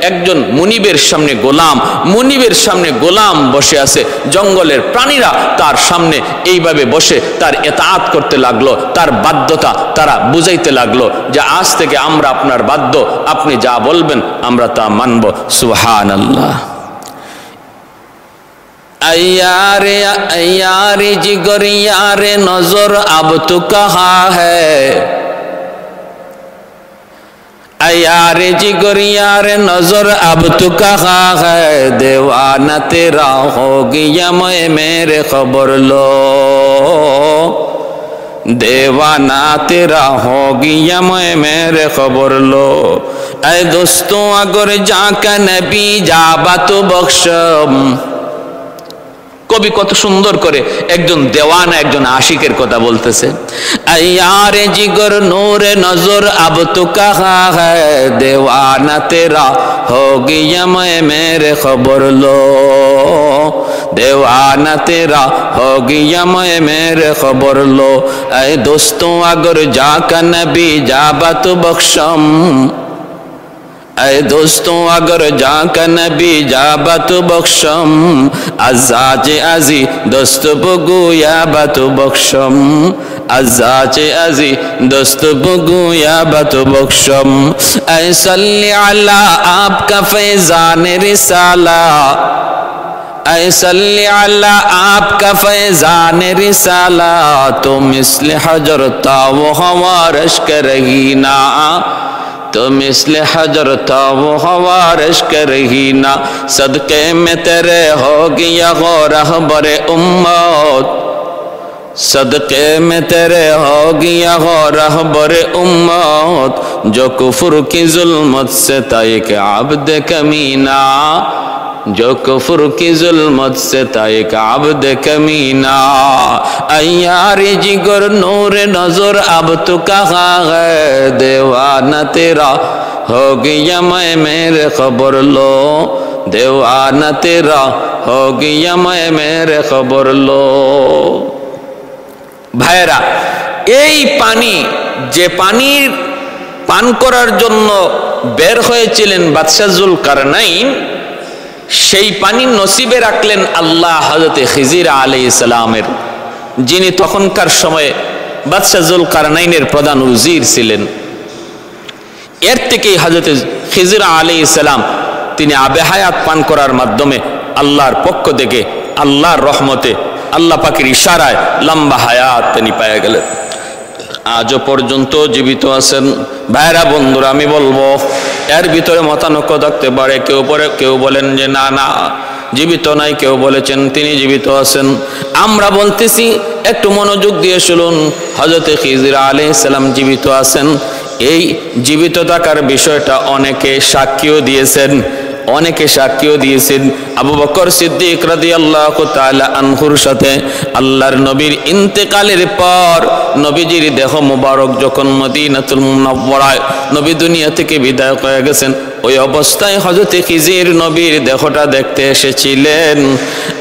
একজন মুনিবের সামনে গোলাম, মুনিবের সামনে গোলাম বসে আছে। জঙ্গলের প্রাণীরা তার সামনে এইভাবে বসে তার ইতাআত করতে লাগলো, তার বাধ্যতা তারা বুঝাইতে লাগলো যে আজ থেকে আমরা আপনার বাধ্য, আপনি যা বলবেন আমরা তা মানব। সুবহানাল্লাহ। यारे यारे जिगर यारे नजर अब तू कहाँ है, यारे जिगर यारे नजर अब तू कहाँ है, दीवाना तेरा हो गया मैं मेरे खबर लो, दीवाना तेरा हो गया मैं मेरे खबर लो। ऐ दोस्तों अगर जाका नबी जाबा तो बख्शम। কবি কত সুন্দর করে একজন দেওয়ানা একজন আশিকের কথা বলতেছে। আয়ারে জিগর নূরে নজর আব তো কাহা হ্যায়, দেওয়ানা তেরা হো গিয়া मैं मेरे खबर लो, देवाना तेरा हो गया मैं मेरे खबर लो। ऐ दोस्तों अगर जाका नबी जाबा तो बख्शम, ऐ दोस्तों अगर जाका नबी जाबा तो बख्शम, अज़ाजे अज़ी दोस्त बगू या बातो बख्शम, अज़ाजे अज़ी दोस्त बगू या बातो बख्शम। ऐ सल्ली अला आपका फैज़ान रिसाला, ऐ सल्ली अला आपका फैज़ान रिसाला, तो मिस्ल हजर ता वो हवारश करही ना, तो मिस्ल हजर था वो हवारिश करही ना, सदके में तेरे हो गया गो रहबरे उम्मत, सदके में तेरे हो गया गो रहबरे उम्मत, जो कुफ्र की जुल्मत से था एक आब्द कमीना, जो कुफ्र की जुल्मत से था एक आब्द कमीना। अय्यारे जिगर नूर नजर अब तो कहाँ है, दीवाना तेरा हो गया मैं मेरे खबर लो, दीवाना तेरा हो गया मैं मेरे खबर लो। भाईरा, এই পানি যে পানির পান করার জন্য বের হয়েছিলেন বাদশা জুলকারনাইন, সেই পানি নসিবে রাখলেন আল্লাহ হযরত খিজির আলাইহিস সালামের, যিনি তখনকার সময়ে বাদশা জুলকারনাইনের প্রধান উজির ছিলেন। এর থেকেই হযরত খিজির আলাইহিস সালাম তিনি আবে হায়াত পান করার মাধ্যমে আল্লাহর পক্ষ থেকে আল্লাহর রহমতে আল্লাহ পাকের ইশারায় লম্বা হায়াত তিনি পেয়ে গেলেন, আজও পর্যন্ত জীবিত আছেন। ভাইরা বন্ধুরা, আমি বলবো এর ভিতরে মতানৈক্য থাকতে পারে, কেউ বলেন যে না না জীবিত নাই, কেউ বলেছেন তিনি জীবিত আছেন। আমরা বলতেছি একটু মনোযোগ দিয়ে শুনুন, হযরত খিজির আলাইহিস সালাম জীবিত আছেন। এই জীবিত থাকার বিষয়টা অনেকে সাক্ষীও দিয়েছেন, অনেকে সাক্ষীও দিয়েছেন। আবু বকর সিদ্দিক রাদিয়াল্লাহু তাআলা আনহুর সাথে আল্লাহর নবীর ইন্তেকালের পর নবীজির দেহ মুবারক যখন মদিনাতুল মুনাওয়ারায় নবী দুনিয়া থেকে বিদায় হয়ে গেছেন, ওই অবস্থায় হযরত খিজির নবীর দেহটা দেখতে এসেছিলেন।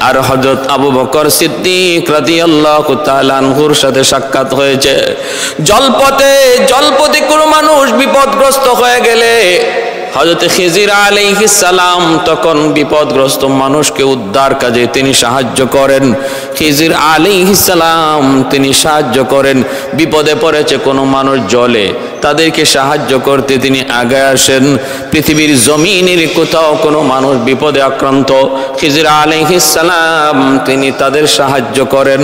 আর হযরত আবু বকর সিদ্দিক রাদিয়াল্লাহু তাআলা আনহুর সাথে সাক্ষাৎ হয়েছে। জলপথে কোনো মানুষ বিপদগ্রস্ত হয়ে গেলে হযরত খিজির আলাইহিস সালাম তখন বিপদগ্রস্ত মানুষকে উদ্ধার কাজে তিনি সাহায্য করেন। খিজির আলাইহিস সালাম তিনি সাহায্য করেন। বিপদে পড়েছে কোনো মানুষ জলে, তাদেরকে সাহায্য করতে তিনি আগে আসেন। পৃথিবীর জমিনের কোথাও কোনো মানুষ বিপদে আক্রান্ত, খিজির আলাইহিস সালাম তিনি তাদের সাহায্য করেন।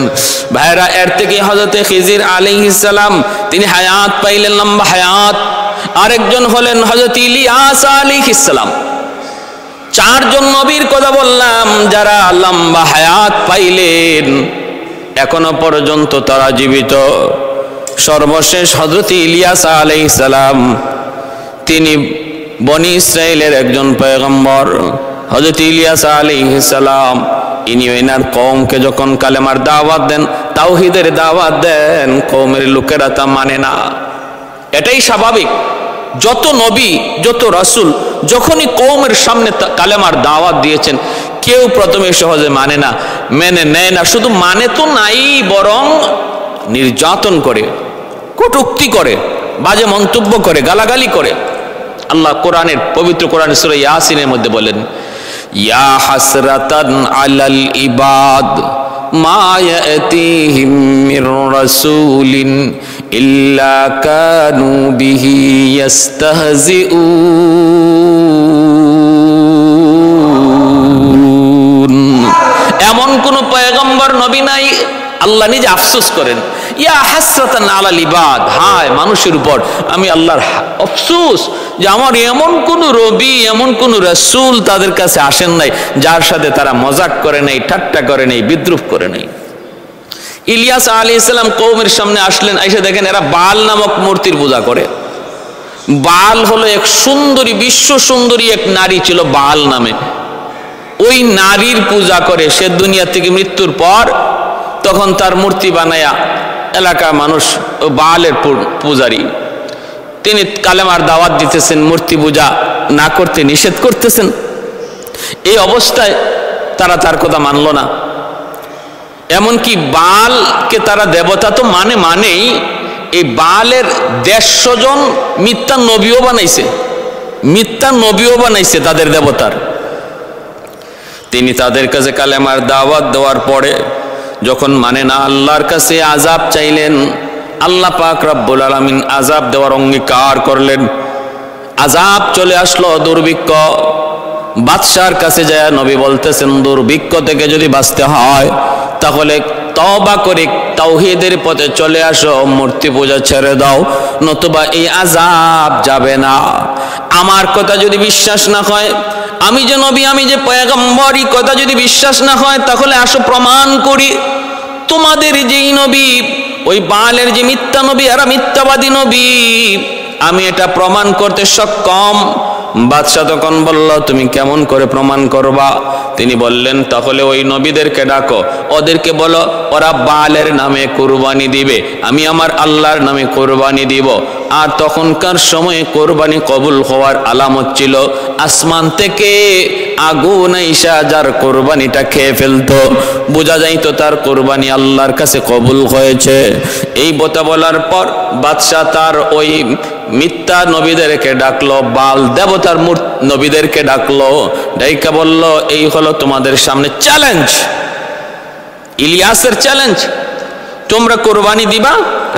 ভাইরা, এর থেকে হযরত খিজির আলাইহিস সালাম তিনি হায়াত পাইলেন, লম্বা হায়াত। আরেকজন হলেন হযরত ইলিয়াস আলাইহিস সালাম। চারজন নবীর কথা বললাম যারা লম্বা হায়াত পাইলেন, এখনো পর্যন্ত তারা জীবিত। সর্বশেষ হযরত ইলিয়াস আলাইহিস সালাম, তিনি বনি ইসরাইলের একজন পয়গম্বর। হযরত ইলিয়াস আলাইহিস সালাম ইনি ওনার কওমকে যখন কালেমার দাওয়াত দেন, তাওহীদের দাওয়াত দেন, কওমের লোকেরা তা মানে না। এটাই স্বাভাবিক। যত নবী, যত রাসূল যখনই কওমের সামনে কালেমার দাওয়াত দিয়েছেন, কেউ প্রথমে সহজে মানে না, মেনে নেয় না। শুধু মানে তো নাই, বরং নির্যাতন করে, কটূক্তি করে, বাজে মন্তব্য করে, গালাগালি করে। আল্লাহ কোরআনের পবিত্র কোরআন সূরা ইয়াসিনের মধ্যে বলেন, ইয়া হাসরাতান আলাল ইবাদ মা ইয়াতিহিম মির রাসূলিন ইল্লা কানু বিহি ইস্তাহজিউন। এমন কোন পয়গম্বর নবী নাই, আল্লাহ নিজে আফসোস করেন। ইয়া হাসরাতান আলাল ইবাদ, হায় মানুষের উপর আমি আল্লাহর আফসোস যে আমার এমন কোন নবী, এমন কোন রাসূল তাদের কাছে আসেন নাই যার সাথে তারা মজাক করে নাই, ঠাট্টা করে নাই, বিদ্রুপ করে নাই। ইলিয়াস আলাইহিস সালাম কওমের সামনে আসলেন, এসে দেখেন এরা বাল নামক মূর্তির পূজা করে। বাল হলো এক সুন্দরী, বিশ্ব সুন্দরী এক নারী ছিল বাল নামে। ওই নারীর পূজা করে সে দুনিয়া থেকে মৃত্যুর পর। তখন তার মূর্তি বানায়া এলাকার মানুষ ও বালের পূজারী, তিনি কালেমার দাওয়াত দিতেছেন, মূর্তি পূজা না করতে নিষেধ করতেছেন। এই অবস্থায় তারা তার কথা মানল না। এমনকি বালকে তারা দেবতা তো মানেই, এই বালের 150 জন মিথ্যা নবীও বানাইছে, মিথ্যা নবীও বানাইছে তাদের দেবতার। তিনি তাদের কাছে কালেমার দাওয়াত দেওয়ার পরে যখন মানে না, আল্লাহর কাছে আযাব চাইলেন। আল্লাহ পাক রব্বুল আলামিন আযাব দেওয়ার অঙ্গীকার করলেন। আযাব চলে আসলো, দুর্ভিক্ষ। বাদশার কাছে যায় নবী বলতেছেন, দুর্ভিক্ষ থেকে যদি বাঁচতে হয় তাহলে তওবা করে তাওহীদের পথে চলে আসো, মূর্তি পূজা ছেড়ে দাও, নতুবা এই আযাব যাবে না। আমার কথা যদি বিশ্বাস না হয়, আমি যে নবী, আমি যে পয়গম্বর, এই কথা যদি বিশ্বাস না হয়, তাহলে আসো প্রমাণ করি। তোমাদের যেই নবী, ওই বালের যে মিথ্যা নবী, এরা মিথ্যাবাদী নবী, আমি এটা প্রমাণ করতে সক্ষম। বাদশা তখন বলল, তুমি কেমন করে প্রমাণ করবা? তিনি বললেন, তাহলে ওই নবীদেরকে ডাকো, ওদেরকে বলো ওরা বালের নামে কুরবানি দিবে, আমি আমার আল্লাহর নামে কুরবানি দিব। আর তখনকার সময়ে কোরবানি কবুল হওয়ার আলামত ছিল আসমান থেকে আগুন আইসা যার কোরবানিটা খেয়ে ফেলতো, বোঝা যাইতো তার কোরবানি আল্লাহর কাছে কবুল হয়েছে। এই কথা বলার পর বাদশাহ তার ওই মিথ্যা নবীদেরকে ডাকলো, বাল দেবতার নবীদেরকে ডাকলো, ডাইকা বলল, এই হলো তোমাদের সামনে চ্যালেঞ্জ, ইলিয়াসের চ্যালেঞ্জ। তোমরা কোরবানি দিবা,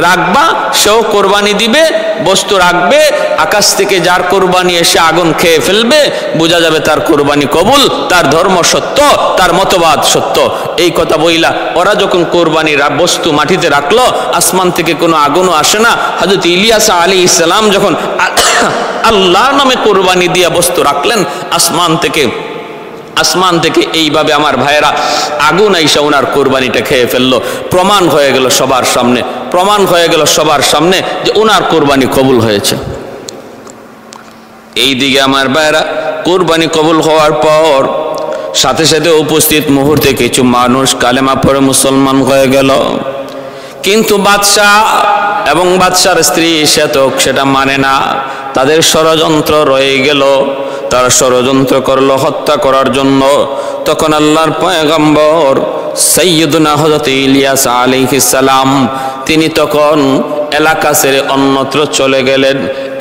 রাখবা, সেও কোরবানি দিবে, বস্তু রাখবে, আকাশ থেকে যার কোরবানি এসে আগুন খেয়ে ফেলবে, বোঝা যাবে তার কোরবানি কবুল, তার ধর্ম সত্য, তার মতবাদ সত্য। এই কথা বইলা ওরা যখন কোরবানির বস্তু মাটিতে রাখলো, আসমান থেকে কোনো আগুনও আসে না। হযরত ইলিয়াস আলাইহিস সালাম যখন আল্লাহর নামে কোরবানি দিয়া বস্তু রাখলেন, আসমান থেকে এইভাবে আমার ভাইয়েরা আগুন আইসা ওনার কোরবানিটা খেয়ে ফেললো। প্রমাণ হয়ে গেল সবার সামনে, প্রমাণ হয়ে গেল সবার সামনে যে ওনার কোরবানি কবুল হয়েছে। এই দিকে আমার ভাইয়েরা কোরবানি কবুল হওয়ার পর সাথে সাথে উপস্থিত মুহূর্তে কিছু মানুষ কালেমা পড়ে মুসলমান হয়ে গেল। কিন্তু বাদশাহ এবং বাদশার স্ত্রী সে তো সেটা মানে না, তাদের ষড়যন্ত্র রয়ে গেল, তারা ষড়যন্ত্র করলো হত্যা করার জন্য। তখন আল্লাহর পয়গম্বর সাইয়্যিদুনা হযরত ইলিয়াস আলাইহিস সালাম তিনি তখন এলাকা ছেড়ে অন্যত্র চলে গেলেন।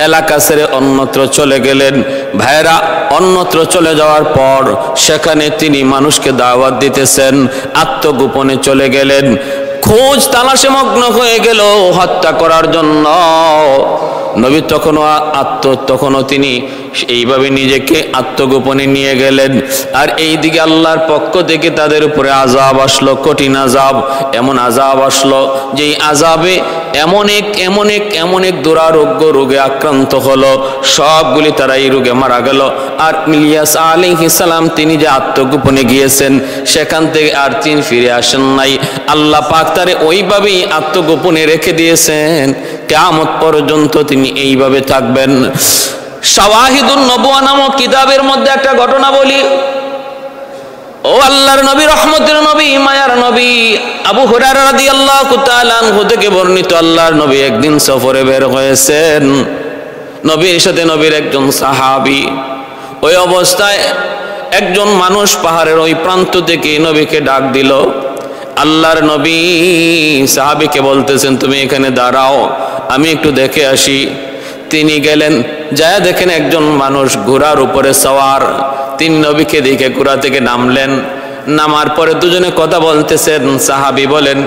এলাকা ছেড়ে অন্যত্র চলে গেলেন। ভাইরা, অন্যত্র চলে যাওয়ার পর সেখানে তিনি মানুষকে দাওয়াত দিতেছেন, আত্মগোপনে চলে গেলেন। খোঁজ তালাশে মগ্ন হয়ে গেল হত্যা করার জন্য। নবী তখনও তিনি এইভাবে নিজেকে আত্মগোপনে নিয়ে গেলেন। আর এইদিকে আল্লাহর পক্ষ থেকে তাদের উপরে আযাব আসলো, কঠিন আযাব। এমন আযাব আসলো যে আযাবে এমন এক দুরারোগ্য রোগে আক্রান্ত হলো, সবগুলি তারা এই রোগে মারা গেল। আর ইলিয়াস আলাইহিস সালাম তিনি যে আত্মগোপনে গিয়েছেন সেখান থেকে আর তিনি ফিরে আসেন নাই। আল্লাহ পাক তারে ওইভাবেই আত্মগোপনে রেখে দিয়েছেন, কিয়ামত পর্যন্ত তিনি এইভাবে থাকবেন। শাওয়াহিদুন নবুয়া নামক কিতাবের মধ্যে একটা ঘটনা বলি। ও আল্লাহর নবী, রহমতের নবী, মায়ার নবী আবু হুরায়রা রাদিয়াল্লাহু তাআলা আনহু থেকে বর্ণিত, আল্লাহর নবী একদিন সফরে বের হয়েছেন। নবীর সাথে নবীর একজন সাহাবী। ওই অবস্থায় একজন মানুষ পাহাড়ের ওই প্রান্ত থেকে নবীকে ডাক দিল। আল্লাহর নবী সাহাবীকে বলতেছেন, তুমি এখানে দাঁড়াও, আমি একটু দেখে আসি। তিনি গেলেন, যায় দেখেন একজন মানুষ ঘোড়ার উপরে সওয়ার। তিনি নবীকে দেখে ঘোড়া থেকে নামলেন। নামার পরে দুজনে কথা বলতেছেন। সাহাবী বলেন,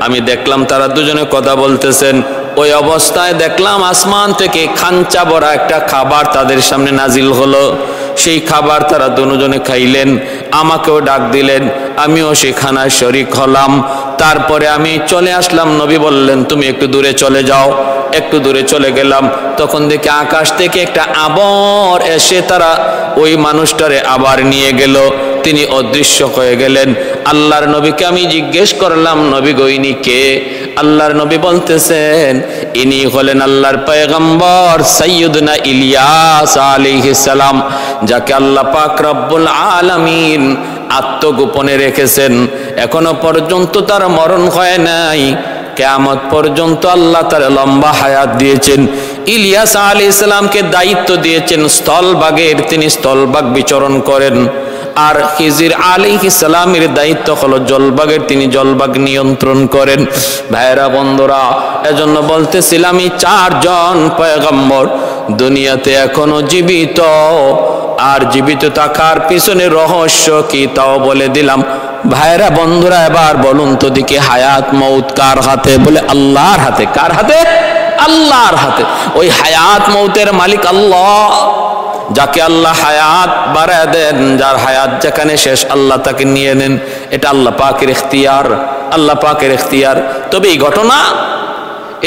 আমি দেখলাম তারা দুজনে কথা বলতেছেন। ওই অবস্থায় দেখলাম আসমান থেকে খাঞ্চা ভরা একটা খাবার তাদের সামনে নাজিল হলো। সেই খাবার তারা দুজনে খাইলেন, আমাকেও ডাক দিলেন, আমিও সেই খানায় শরিক হলাম। তারপরে আমি চলে আসলাম। নবী বললেন, তুমি একটু দূরে চলে যাও। একটু দূরে চলে গেলাম, তখন দেখি আকাশ থেকে একটা আবর এসে তারা ওই মানুষটারে আবার নিয়ে গেল। তিনি অদৃশ্য হয়ে গেলেন। আল্লাহর নবীকে আমি জিজ্ঞেস করলাম, নবী গইনি কে? আল্লাহর নবী বলতেছেন, ইনি হলেন আল্লাহর পয়গম্বর সাইয়্যিদুনা ইলিয়াস আলাইহিস সালাম, যাকে আল্লাহ পাক রব্বুল আলামিন আত্মগোপনে রেখেছেন। এখনো পর্যন্ত তার মরণ হয় নাই। কিয়ামত পর্যন্ত আল্লাহ তার লম্বা হায়াত দিয়েছেন। ইলিয়াস আলাইহিস সালামকে দায়িত্ব দিয়েছেন স্থলভাগের, তিনি স্থলভাগ বিচরণ করেন। আর খিজির আলাইহিস সালামের দায়িত্ব হলো জলভাগের, তিনি জলভাগ নিয়ন্ত্রণ করেন। ভাইরা বন্ধুরা, এজন্য বলতেছিলাম এই চারজন পয়গম্বর দুনিয়াতে এখনো জীবিত। আর জীবিত থাকার পিছনে রহস্য কি তাও বলে দিলাম। ভাইরা বন্ধুরা, এবার বলুন তো দেখি, হায়াত মৌত কার হাতে? বলে আল্লাহর হাতে। কার হাতে? আল্লাহর হাতে। ওই হায়াত মৌতের মালিক আল্লাহ। যাকে আল্লাহ হায়াত বাড়ায় দেন, যার হায়াত যেখানে শেষ আল্লাহ তাকে নিয়ে নেন। এটা আল্লাহ পাকের ইখতিয়ার, আল্লাহ পাকের ইখতিয়ার। তবে এই ঘটনা,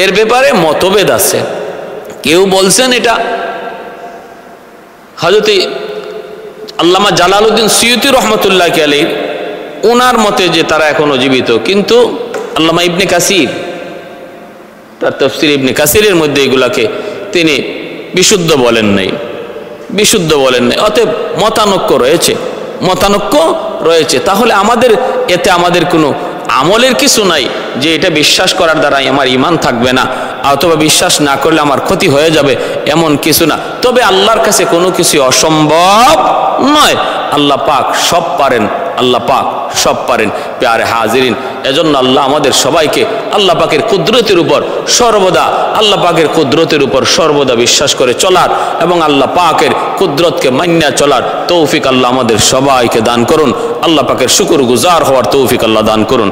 এর ব্যাপারে মতভেদ আছে। কেউ বলছেন এটা হযরত আল্লামা জালালউদ্দিন সুয়ুতী রহমতুল্লাহ আলাইহি, ওনার মতে যে তারা এখনো জীবিত। কিন্তু আল্লামা ইবনে কাসির তার তাফসীর ইবনে কাসিরের মধ্যে এগুলাকে তিনি বিশুদ্ধ বলেন নাই, বিশুদ্ধ বলেন নাই। অতএব মতানৈক্য রয়েছে। তাহলে এতে আমাদের কোনো আমলের কিছু নাই যে এটা বিশ্বাস করার দ্বারা আমার ঈমান থাকবে না, অথবা বিশ্বাস না করলে আমার ক্ষতি হয়ে যাবে, এমন কিছু না। তবে আল্লাহর কাছে কোনো কিছু অসম্ভব নয়। আল্লাহ পাক সব পারেন, আল্লাহ পাক সব পারেন। প্যারে হাজিরিন, এজন্য আল্লাহ আমাদের সবাইকে আল্লাহ পাকের কুদরতের উপর সর্বদা, আল্লাহ পাকের কুদরতের উপর সর্বদা বিশ্বাস করে চলার এবং আল্লাহ পাকের কুদরতকে মান্য চলার তৌফিক আল্লাহ আমাদের সবাইকে দান করুন। আল্লাহ পাকের শুকর গুজার হওয়ার তৌফিক আল্লাহ দান করুন।